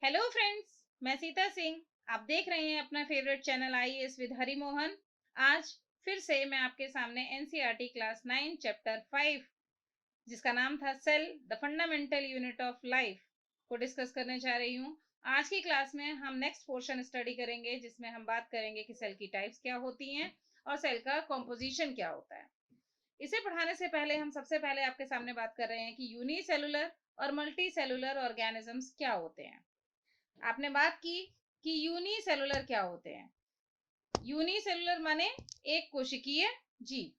Hello friends, मैं सीता सिंह। आप देख रहे हैं अपना favourite channel IAS with Hari Mohan. आज फिर से मैं आपके सामने एनसीईआरटी क्लास 9 चैप्टर 5 जिसका नाम था cell the fundamental unit of life को डिस्कस करने जा रही हूँ। आज की क्लास में हम नेक्स्ट पोर्शन स्टडी करेंगे जिसमें हम बात करेंगे कि सेल की टाइप्स क्या होती हैं और सेल का कॉम्पोजिशन क्या होता है। इसे पढ़ाने से पहले हम सबसे पहले आपके सामने बात कर रहे हैं कि यूनिसेलुलर और मल्टी सेलुलर ऑर्गेनिजम्स क्या होते हैं। आपने बात की कि यूनिसेलुलर क्या होते हैं। यूनिसेलुलर माने एक कोशिकीय जीव,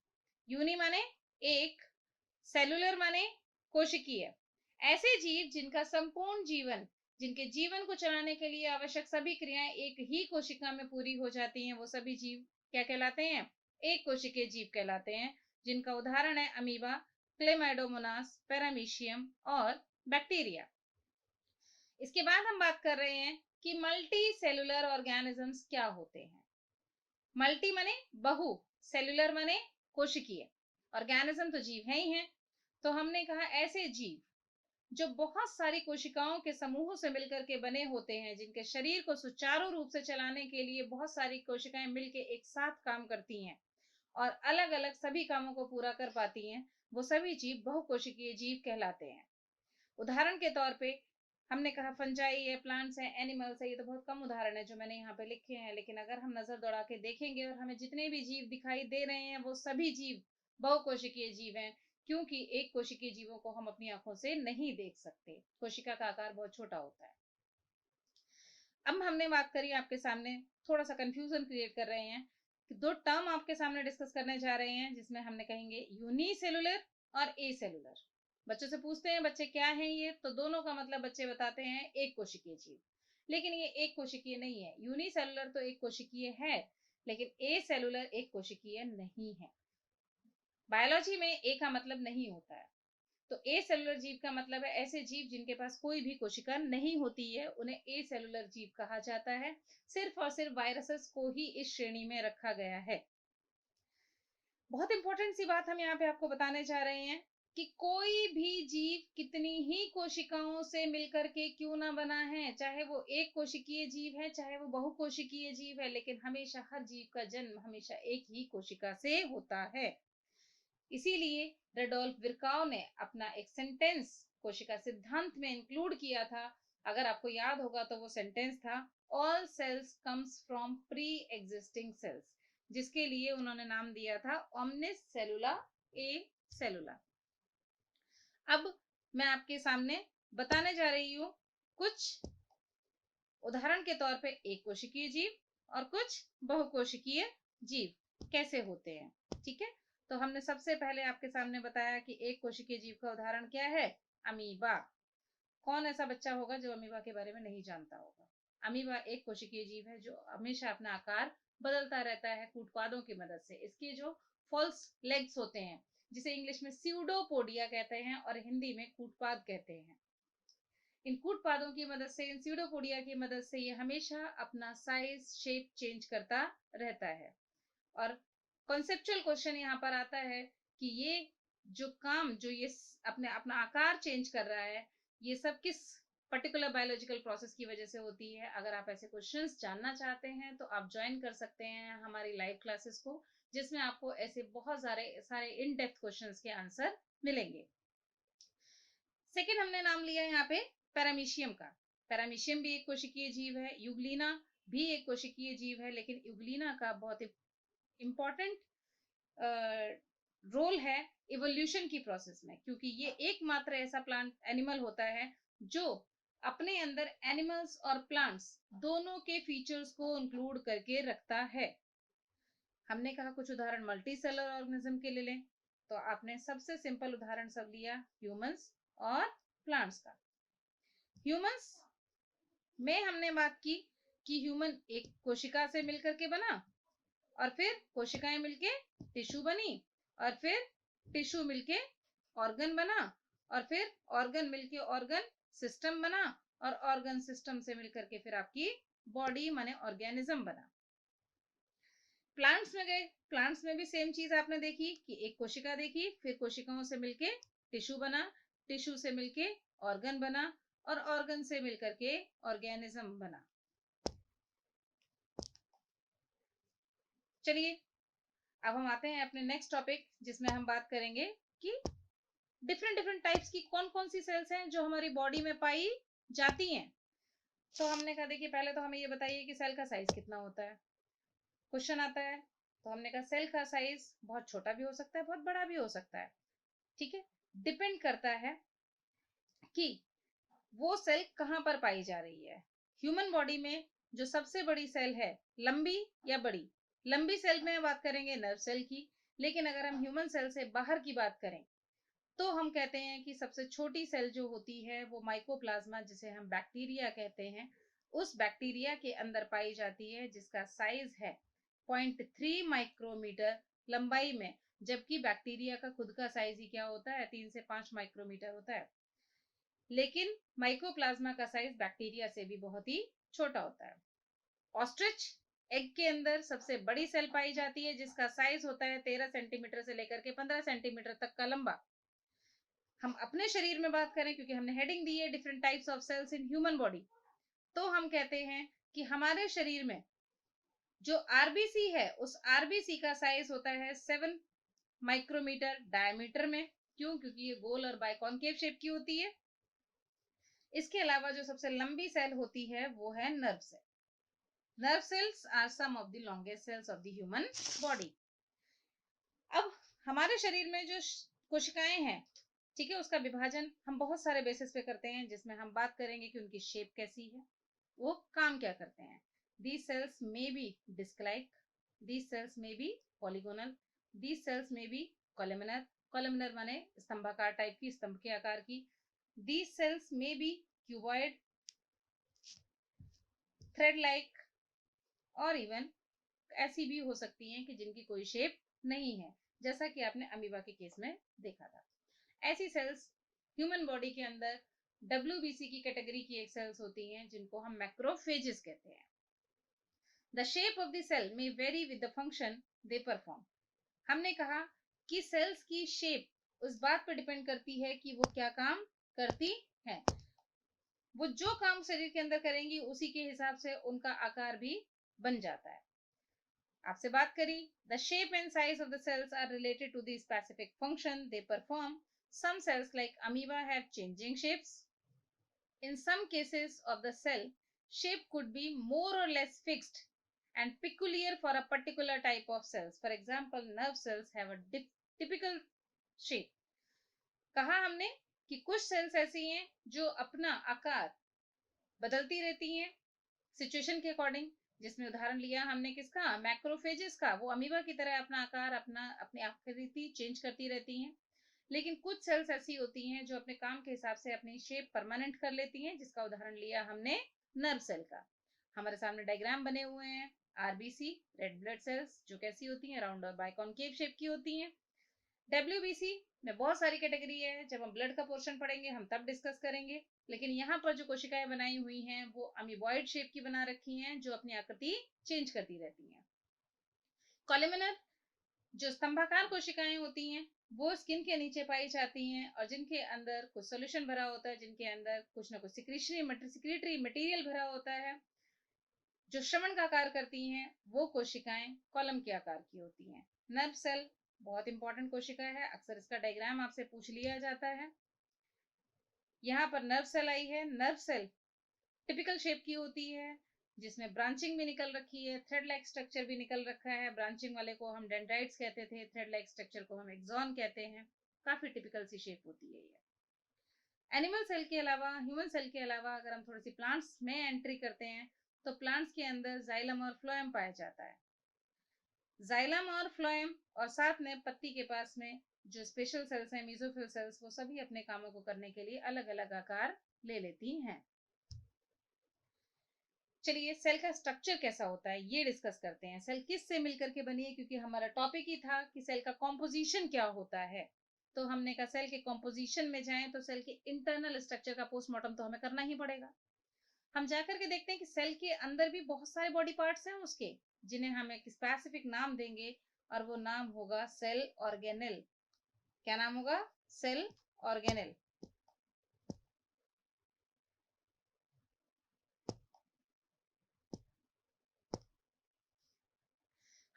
यूनि माने एक, सेलुलर माने कोशिकीय। ऐसे जीव जिनका संपूर्ण जीवन, जिनके जीवन को चलाने के लिए आवश्यक सभी क्रियाएं एक ही कोशिका में पूरी हो जाती हैं, वो सभी जीव क्या कहलाते हैं? एक कोशिकीय जीव कहलाते हैं, जिनका उदाहरण है अमीबा, क्लेमाइडोमोनास, पैरामीशियम और बैक्टीरिया। इसके बाद हम बात कर रहे हैं कि मल्टी सेलुलर ऑर्गेनिजम्स क्या होते हैं। मल्टी माने बहु, सेलुलर माने कोशिकीय, ऑर्गेनिज्म तो जीव है ही हैं। तो हमने कहा ऐसे जीव जो बहुत सारी कोशिकाओं के समूहों से मिलकर के बने होते हैं, जिनके शरीर को सुचारू रूप से चलाने के लिए बहुत सारी कोशिकाएं मिलकर एक साथ काम करती हैं और अलग अलग सभी कामों को पूरा कर पाती हैं, वो सभी जीव बहुकोशिकीय जीव कहलाते हैं। उदाहरण के तौर पे हमने कहा फंजाई है, प्लांट्स हैं, एनिमल्स है। ये तो बहुत कम उदाहरण है जो मैंने यहाँ पे लिखे हैं, लेकिन अगर हम नजर दौड़ा के देखेंगे और हमें जितने भी जीव दिखाई दे रहे हैं वो सभी जीव बहुकोशिकीय जीव हैं, क्योंकि एक कोशिकीय जीवों को हम अपनी आंखों से नहीं देख सकते। कोशिका का आकार बहुत छोटा होता है। अब हमने बात करी आपके सामने, थोड़ा सा कंफ्यूजन क्रिएट कर रहे हैं कि दो टर्म आपके सामने डिस्कस करने जा रहे हैं, जिसमें हमने कहेंगे यूनिसेलुलर और ए सेलुलर। बच्चों से पूछते हैं बच्चे क्या है ये, तो दोनों का मतलब बच्चे बताते हैं एक कोशिकीय जीव, लेकिन ये एक कोशिकीय नहीं है। यूनिसेलुलर तो एक कोशिकीय है, लेकिन ए सेलुलर एक कोशिकीय नहीं है। बायोलॉजी में ए का मतलब नहीं होता है। तो ए सेलुलर जीव का मतलब है ऐसे जीव जिनके पास कोई भी कोशिका नहीं होती है, उन्हें ए सेलुलर जीव कहा जाता है। सिर्फ और सिर्फ वायरसेस को ही इस श्रेणी में रखा गया है। बहुत इंपॉर्टेंट सी बात हम यहाँ पे आपको बताने जा रहे हैं कि कोई भी जीव कितनी ही कोशिकाओं से मिलकर के क्यों ना बना है, चाहे वो एक कोशिकीय जीव है चाहे वो बहुकोशिकीय जीव है, लेकिन हमेशा हर जीव का जन्म हमेशा एक ही कोशिका से होता है। इसीलिए रेडोल्फ विर्काउ ने अपना एक सेंटेंस कोशिका सिद्धांत में इंक्लूड किया था। अगर आपको याद होगा तो वो सेंटेंस था all sales comes from pre existing cells, जिसके लिए उन्होंने नाम दिया था ओमनिस सेलुला ए सेलुला। अब मैं आपके सामने बताने जा रही हूँ कुछ उदाहरण के तौर पे एक कोशिकीय जीव और कुछ बहुकोशिकीय जीव कैसे होते हैं। ठीक है, तो हमने सबसे पहले आपके सामने बताया कि एक कोशिकीय जीव का उदाहरण क्या है? अमीबा। कौन ऐसा बच्चा होगा जो अमीबा के बारे में नहीं जानता होगा? अमीबा एक कोशिकीय जीव है जो हमेशा अपना आकार बदलता रहता है कूटपादों की मदद से। इसके जो फॉल्स लेग्स होते हैं, जिसे इंग्लिश में स्यूडोपोडिया कहते हैं और हिंदी में कूटपाद कहते हैं, इन कूटपादों की मदद से, इन स्यूडोपोडिया की मदद से ये हमेशा अपना साइज शेप चेंज करता रहता है। और कॉन्सेप्चुअल क्वेश्चन यहाँ पर आता है कि ये जो काम, जो ये अपने अपना आकार चेंज कर रहा है, ये सब किस पर्टिकुलर बायोलॉजिकल प्रोसेस की वजह से होती है। अगर आप ऐसे क्वेश्चंस जानना चाहते हैं तो आप ज्वाइन कर सकते हैं हमारी लाइव क्लासेस को, जिसमें आपको ऐसे बहुत सारे इन डेप्थ क्वेश्चंस के आंसर मिलेंगे। सेकेंड हमने नाम लिया यहाँ पे पैरामीशियम का। पैरामीशियम भी एक कोशिकीय जीव है। यूग्लिना भी एक कोशिकीय जीव है, लेकिन यूग्लिना का बहुत इंपॉर्टेंट रोल है इवोल्यूशन की प्रोसेस में, क्योंकि ये एकमात्र ऐसा प्लांट एनिमल होता है जो अपने अंदर एनिमल्स और प्लांट्स दोनों के फीचर्स को इंक्लूड करके रखता है। हमने कहा कुछ उदाहरण मल्टी सेलुलर ऑर्गेनिज्म के ले लें, तो आपने सबसे सिंपल उदाहरण सब लिया ह्यूमंस और प्लांट्स का। ह्यूमंस में हमने बात की कि ह्यूमन एक कोशिका से मिलकर के बना, और फिर कोशिकाएं मिलके टिश्यू बनी, और फिर टिश्यू मिलके ऑर्गन बना, और फिर ऑर्गन मिलके ऑर्गन सिस्टम बना, और ऑर्गन सिस्टम से मिलकर के फिर आपकी बॉडी माने ऑर्गेनिज्म बना। प्लांट्स में गए, प्लांट्स में भी सेम चीज आपने देखी कि एक कोशिका देखी, फिर कोशिकाओं से मिलके टिश्यू बना, टिश्यू से मिलके ऑर्गन बना, और ऑर्गन से मिलकर के ऑर्गेनिज्म बना। चलिए अब हम आते हैं अपने नेक्स्ट टॉपिक, जिसमें हम बात करेंगे कि डिफरेंट डिफरेंट टाइप्स की कौन कौन सी सेल्स हैं जो हमारी बॉडी में पाई जाती हैं। तो हमने कहा देखिए पहले तो हमें ये बताइए कि सेल का साइज कितना होता है। क्वेश्चन आता है तो हमने कहा सेल का साइज बहुत छोटा भी हो सकता है, बहुत बड़ा भी हो सकता है। ठीक है, डिपेंड करता है कि वो सेल कहाँ पर पाई जा रही है। ह्यूमन बॉडी में जो सबसे बड़ी सेल है, लंबी या बड़ी, लंबी सेल में बात करेंगे नर्व सेल की, लेकिन अगर हम ह्यूमन सेल से बाहर की बात करें तो हम कहते हैं कि सबसे छोटी सेल जो होती है वो माइकोप्लाज्मा, जिसे हम बैक्टीरिया कहते हैं, उस बैक्टीरिया के अंदर पाई जाती है, जिसका साइज है 0.3 माइक्रोमीटर लंबाई में, जबकि बैक्टीरिया का खुद का साइज ही क्या होता है, 3 से 5 माइक्रोमीटर होता है। लेकिन माइकोप्लाज्मा का साइज बैक्टीरिया से भी बहुत ही छोटा होता है। ऑस्ट्रिच एग के अंदर सबसे बड़ी सेल पाई जाती है, जिसका साइज होता है 13 सेंटीमीटर से लेकर के 15 सेंटीमीटर तक का लंबा। हम अपने शरीर में बात करें, क्योंकि हमने हेडिंग दी है different types of cells in human body, तो हम कहते हैं कि हमारे शरीर में जो आरबीसी है, उस आरबीसी का साइज होता है 7 माइक्रोमीटर डायमीटर में। क्यों? क्योंकि ये गोल और बाइकॉनकेव शेप की होती है। इसके अलावा जो सबसे लंबी सेल होती है वो है nerve cell. Nerve cells are some of the longest cells of the human body. अब हमारे शरीर में जो कोशिकाएं हैं, ठीक है, उसका विभाजन हम बहुत सारे बेसिस पे करते हैं, जिसमें हम बात करेंगे कि उनकी शेप कैसी है, वो काम क्या करते हैं। These cells may be disc-like, these cells may be polygonal, these cells may be columnar, columnar माने स्तंभाकार टाइप की, स्तंभ के आकार की। These cells may be cuboid, thread-like, और इवन ऐसी भी हो सकती हैं कि जिनकी कोई शेप नहीं है, जैसा कि आपने अमीबा के केस में देखा था। ऐसी सेल्स ह्यूमन बॉडी के अंदर WBC की कैटेगरी की एक सेल्स होती हैं, जिनको हम मैक्रोफेजेस कहते हैं। The shape of the cell may vary with the function they perform. हमने कहा कि सेल्स की शेप उस बात पर डिपेंड करती है कि वो क्या काम करती हैं। वो जो काम शरीर के अंदर करेंगी उसी के हिसाब से उनका आकार भी बन जाता है। आपसे बात करी, the shape and size of the cells are related to the specific function they perform. Some cells like amoeba have changing shapes. In some cases of the cell, shape could be more or less fixed and peculiar for a particular type of cells. For example, nerve cells have a typical shape. कहा हमने कि कुछ sales ऐसी हैं जो अपना आकार बदलती रहती हैं सिचुएशन के अकॉर्डिंग, जिसमें उदाहरण लिया हमने किसका, मैक्रोफेजेस का। वो अमीबा की तरह अपना आकार, अपनी आकृति चेंज करती रहती हैं। लेकिन कुछ सेल्स ऐसी होती हैं जो अपने काम के हिसाब से अपनी शेप परमानेंट कर लेती हैं, जिसका उदाहरण लिया हमने नर्व सेल का। हमारे सामने डायग्राम बने हुए हैं। आरबीसी रेड ब्लड सेल्स जो कैसी होती हैं, राउंड और बाइकॉनकेव शेप की होती हैं। डब्ल्यूबीसी में बहुत सारी कैटेगरी है, जब हम ब्लड का पोर्शन पढ़ेंगे हम तब डिस्कस करेंगे। लेकिन यहाँ पर जो कोशिकाएं बनाई हुई हैं वो अमीबॉइड शेप की बना रखी हैं, जो अपनी आकृति चेंज करती रहती हैं। कॉलमनर जो स्तंभाकार कोशिकाएं होती हैं वो स्किन के नीचे पाई जाती हैं, और जिनके अंदर कुछ सोल्यूशन भरा होता है, जिनके अंदर कुछ ना कुछ सिक्रीटरी मटेरियल भरा होता है, जो श्रवण का कार्य करती हैं, वो कोशिकाएं कॉलम के आकार की होती हैं। नर्व सेल बहुत इंपॉर्टेंट कोशिका है, अक्सर इसका डायग्राम आपसे पूछ लिया जाता है। यहाँ पर नर्व सेल आई है। नर्व सेल टिपिकल शेप की होती है, जिसमें ब्रांचिंग भी निकल रखी है, थ्रेड लाइक स्ट्रक्चर भी निकल रखा है। ब्रांचिंग वाले को हम डेंड्राइट्स कहते थे, थ्रेड लाइक स्ट्रक्चर को हम एक्सॉन कहते हैं। काफी टिपिकल सी शेप होती है ये। एनिमल सेल के अलावा, ह्यूमन सेल के अलावा अगर हम थोड़ी सी प्लांट्स में एंट्री करते हैं तो प्लांट्स के अंदर जाइलम और फ्लोएम पाया जाता है। जाइलम और फ्लोएम और साथ में पत्ती के पास में जो स्पेशल सेल्स हैं, मेसोफिल सेल्स, वो सभी अपने कामों को करने के लिए अलग अलग आकार ले लेती हैं। चलिए सेल का स्ट्रक्चर कैसा होता है ये डिस्कस करते हैं। सेल किस से मिलकर के बनी है, क्योंकि हमारा टॉपिक ही था कि सेल का कॉम्पोजिशन क्या होता है। तो हमने कहा सेल के कॉम्पोजिशन में जाएं तो सेल के इंटरनल स्ट्रक्चर का पोस्टमार्टम तो हमें करना ही पड़ेगा। हम जाकर के देखते हैं कि सेल के अंदर भी बहुत सारे बॉडी पार्ट्स हैं उसके, जिन्हें हम एक स्पेसिफिक नाम देंगे, और वो नाम होगा सेल ऑर्गेनेल। क्या नाम होगा? Cell organelle.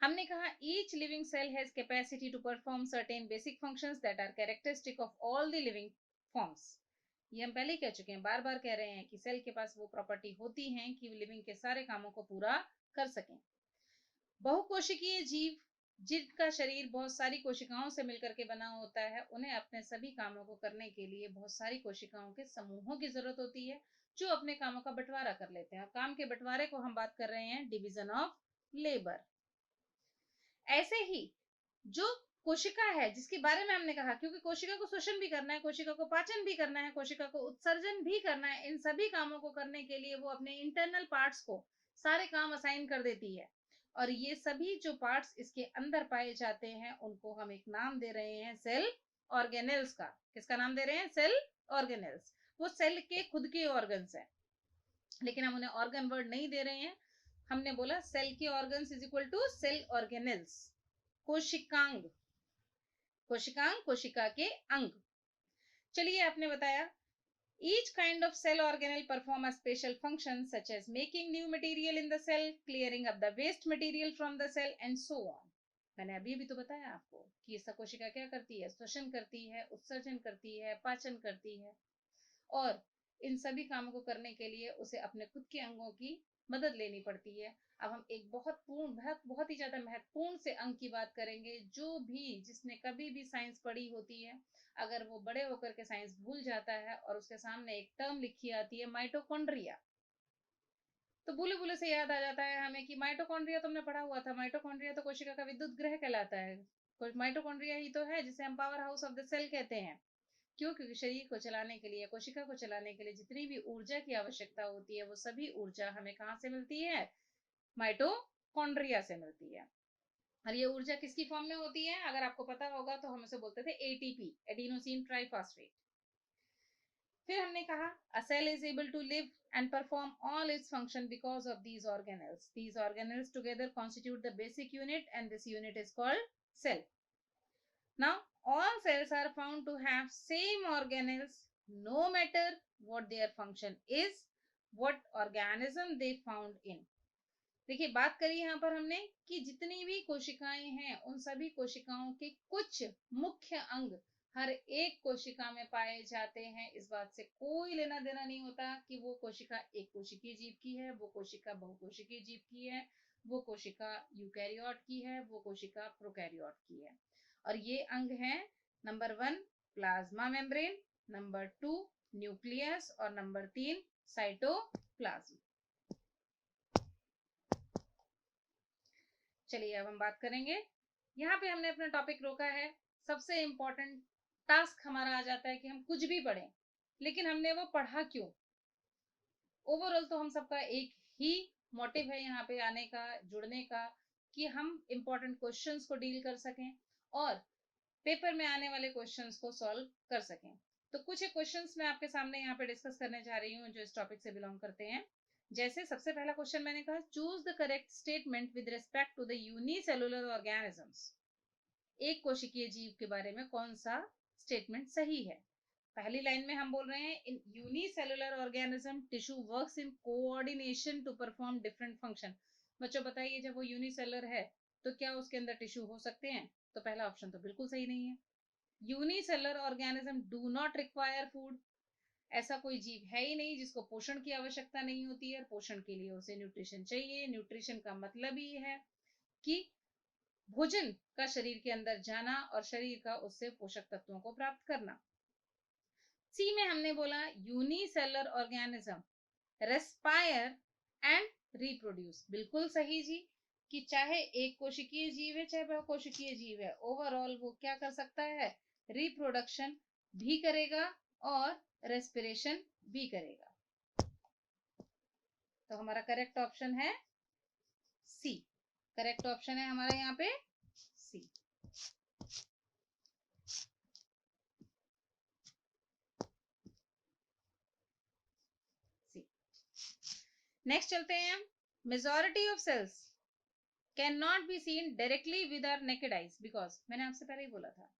हमने कहा each living cell has capacity to perform certain basic functions that are characteristic of all the living forms. ये हम पहले कह चुके हैं, बार बार कह रहे हैं कि सेल के पास वो प्रॉपर्टी होती है कि वो लिविंग के सारे कामों को पूरा कर सकें। बहुकोशिकीय जीव जिनका शरीर बहुत सारी कोशिकाओं से मिलकर के बना होता है, उन्हें अपने सभी कामों को करने के लिए बहुत सारी कोशिकाओं के समूहों की जरूरत होती है जो अपने कामों का बंटवारा कर लेते हैं। और काम के बंटवारे को हम बात कर रहे हैं डिवीजन ऑफ लेबर। ऐसे ही जो कोशिका है जिसके बारे में हमने कहा, क्योंकि कोशिका को शोषण भी करना है, कोशिका को पाचन भी करना है, कोशिका को उत्सर्जन भी करना है, इन सभी कामों को करने के लिए वो अपने इंटरनल पार्ट्स को सारे काम असाइन कर देती है। और ये सभी जो पार्ट्स इसके अंदर पाए जाते हैं उनको हम एक नाम दे रहे हैं सेल ऑर्गेनेल्स का। किसका नाम दे रहे हैं? Cell organelles. वो सेल के खुद के ऑर्गन्स हैं, लेकिन हम उन्हें ऑर्गन वर्ड नहीं दे रहे हैं। हमने बोला सेल के organs is equal to cell organelles. कोशिकांग, कोशिकांग कोशिका के अंग। चलिए, आपने बताया each kind of cell organelle perform a special function such as making new material in the cell, clearing up the waste material from the cell and so on। मैंने अभी भी तो बताया आपको कि इसका कोशिका क्या करती है? श्वसन करती है, उत्सर्जन करती है, पाचन करती है, और इन सभी कामों को करने के लिए उसे अपने खुद के अंगों की मदद लेनी पड़ती है। अब हम एक बहुत ही ज्यादा महत्वपूर्ण से अंग की बात करेंगे। जो भी जिसने कभी भी साइंस पढ़ी होती है, अगर वो बड़े होकर के साइंस भूल जाता है और उसके सामने एक टर्म लिखी आती है माइटोकॉन्ड्रिया, तो बुले बुले से याद आ जाता है हमें कि माइटोकॉन्ड्रिया तुमने पढ़ा हुआ था। माइटोकॉन्ड्रिया तो कोशिका का विद्युत ग्रह कहलाता है। माइटोकॉन्ड्रिया ही तो है जिसे हम power house of the cell कहते हैं। क्यों? क्योंकि शरीर को चलाने के लिए, कोशिका को चलाने के लिए जितनी भी ऊर्जा की आवश्यकता होती है, वो सभी ऊर्जा हमें कहाँ से मिलती है? माइटोकॉन्ड्रिया से मिलती है। और ये ऊर्जा किसकी फॉर्म में होती है? अगर आपको पता होगा तो हम उसे बोलते थे एटीपी, एडिनोसिन ट्राइफॉस्फेट। फिर हमने कहा a cell is able to live and perform all its function because of these organelles. These organelles together constitute the basic unit and this unit is called cell. Now all cells are found to have same organelles no matter what their function is, what organism they found in. देखिए, बात करी यहाँ पर हमने कि जितनी भी कोशिकाएं हैं उन सभी कोशिकाओं के कुछ मुख्य अंग हर एक कोशिका में पाए जाते हैं। इस बात से कोई लेना देना नहीं होता कि वो कोशिका एक कोशिकीय जीव की है, वो कोशिका बहुकोशिकीय जीव की है, वो कोशिका यूकैरियोट की है, वो कोशिका प्रोकैरियोट की है। और ये अंग हैं number 1 plasma membrane, number 2 nucleus और नंबर 3 साइटोप्लाज्म। चलिए, अब हम बात करेंगे, यहाँ पे हमने अपना टॉपिक रोका है। सबसे इंपॉर्टेंट टास्क हमारा आ जाता है कि हम कुछ भी पढ़ें, लेकिन हमने वो पढ़ा क्यों? ओवरऑल तो हम सबका एक ही मोटिव है यहाँ पे आने का, जुड़ने का, कि हम इंपॉर्टेंट क्वेश्चंस को डील कर सकें और पेपर में आने वाले क्वेश्चंस को सॉल्व कर सकें। तो कुछ एक क्वेश्चंस मैं आपके सामने यहाँ पे डिस्कस करने जा रही हूँ जो इस टॉपिक से बिलोंग करते हैं। जैसे सबसे पहला क्वेश्चन मैंने कहा, choose the correct statement with respect to the unicellular organisms. एक कोशिकीय जीव के बारे में कौन सा स्टेटमेंट सही है? पहली लाइन में हम बोल रहे हैं in unicellular organism tissue works in coordination to perform different function. बच्चों बताइए, जब वो यूनिसेलुलर है तो क्या उसके अंदर टिश्यू हो सकते हैं? तो पहला ऑप्शन तो बिल्कुल सही नहीं है। Unicellular organism do not require food. ऐसा कोई जीव है ही नहीं जिसको पोषण की आवश्यकता नहीं होती है। पोषण के लिए उसे न्यूट्रिशन चाहिए। न्यूट्रिशन का मतलब ही है कि भोजन का शरीर के अंदर जाना और शरीर का उससे पोषक तत्वों को प्राप्त करना। सी में हमने बोला unicellular organism respire and reproduce. बिल्कुल सही जी, कि चाहे एक कोशिकीय जीव है चाहे बहुकोशिकीय जीव है, ओवरऑल वो क्या कर सकता है? रिप्रोडक्शन भी करेगा और रेस्पिरेशन भी करेगा। तो हमारा करेक्ट ऑप्शन है सी। करेक्ट ऑप्शन है हमारा यहाँ पे सी। नेक्स्ट चलते हैं हम। Majority of cells can not be seen directly with our naked eyes because, मैंने आपसे पहले ही बोला था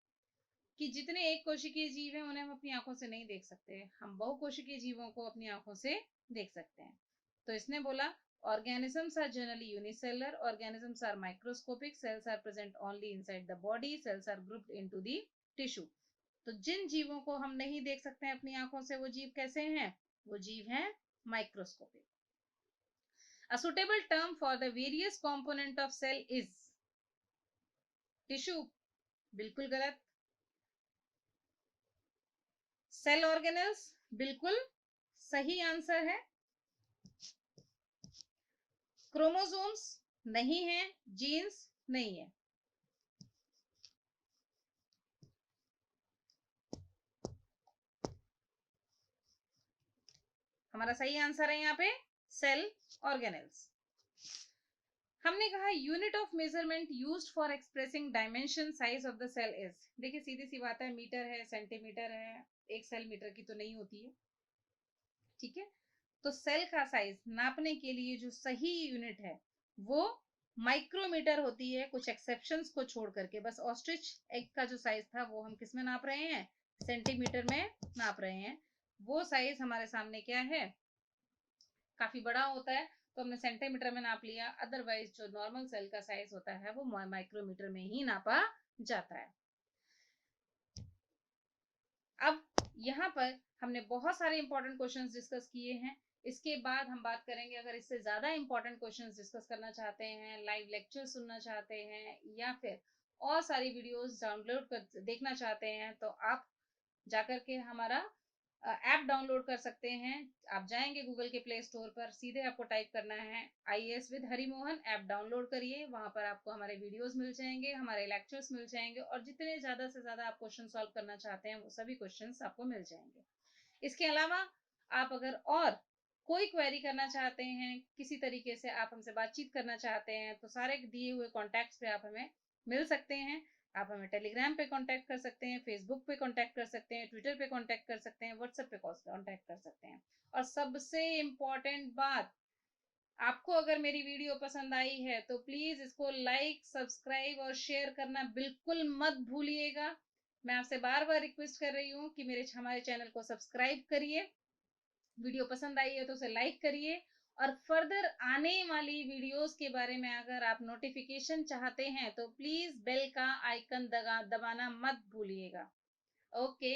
कि जितने एक कोशिकीय जीव हैं उन्हें हम अपनी आंखों से नहीं देख सकते। हम बहुकोशिकीय जीवों को अपनी आंखों से देख सकते हैं। तो इसने बोला Organisms are generally unicellular. Organisms are microscopic. Cells are present only inside the body. Cells are grouped into the tissue. तो जिन जीवों को हम नहीं देख सकते हैं अपनी आंखों से, वो जीव कैसे हैं? वो जीव हैं microscopic. A suitable term for the various component of cell is tissue. बिल्कुल गलत. सेल ऑर्गेनेल्स बिल्कुल सही आंसर है. क्रोमोसोम्स नहीं है. जीन्स नहीं है. हमारा सही आंसर है यहाँ पे सेल ऑर्गेनेल्स. हमने कहा unit of measurement used for expressing dimension size of the cell is. देखिए सीधी सी बात है, मीटर है, सेंटीमीटर है. एक सेल मीटर की तो नहीं होती है. ठीक है. तो सेल का साइज नापने के लिए जो सही यूनिट है वो माइक्रोमीटर होती है, कुछ एक्सेप्शंस को छोड़ करके. बस ऑस्ट्रिच एग का जो साइज था वो हम किस में नाप रहे हैं? सेंटीमीटर में नाप रहे हैं. वो साइज हमारे सामने क्या है? काफी बड़ा होता है, तो हमने सेंटीमीटर में नाप लिया. अदरवाइज जो नॉर्मल सेल का साइज होता है वो माइक्रोमीटर में ही नापा जाता है. अब यहाँ पर हमने बहुत सारे इंपॉर्टेंट क्वेश्चंस डिस्कस किए हैं. इसके बाद हम बात करेंगे, अगर इससे ज्यादा इंपॉर्टेंट क्वेश्चंस डिस्कस करना चाहते हैं, लाइव लेक्चर सुनना चाहते हैं, या फिर और सारी वीडियोस डाउनलोड कर देखना चाहते हैं, तो आप जाकर के हमारा ऐप डाउनलोड कर सकते हैं. आप जाएंगे गूगल के प्ले स्टोर पर, सीधे आपको टाइप करना है IAS with Harimohan. App download करिए. वहां पर आपको हमारे वीडियोस मिल जाएंगे, हमारे लेक्चर्स मिल जाएंगे, और जितने ज्यादा से ज्यादा आप क्वेश्चन सॉल्व करना चाहते हैं वो सभी क्वेश्चंस आपको मिल जाएंगे. इसके अलावा आप अगर और कोई क्वेरी करना चाहते हैं, किसी तरीके से आप हमसे बातचीत करना चाहते हैं, तो सारे दिए हुए कॉन्टैक्ट्स पे आप हमें मिल सकते हैं. आप हमें टेलीग्राम पे कांटेक्ट कर सकते हैं, फेसबुक पे कांटेक्ट कर सकते हैं, ट्विटर पे कांटेक्ट कर सकते हैं, व्हाट्सएप पे कांटेक्ट कर सकते हैं. और सबसे इम्पोर्टेंट बात, आपको अगर मेरी वीडियो पसंद आई है तो प्लीज इसको लाइक, सब्सक्राइब और शेयर करना बिल्कुल मत भूलिएगा. मैं आपसे बार बार रिक्वेस्ट कर रही हूँ कि हमारे चैनल को सब्सक्राइब करिए. वीडियो पसंद आई है तो उसे लाइक करिए. और फर्दर आने वाली वीडियोस के बारे में अगर आप नोटिफिकेशन चाहते हैं तो प्लीज बेल का आइकन दबाना मत भूलिएगा. ओके.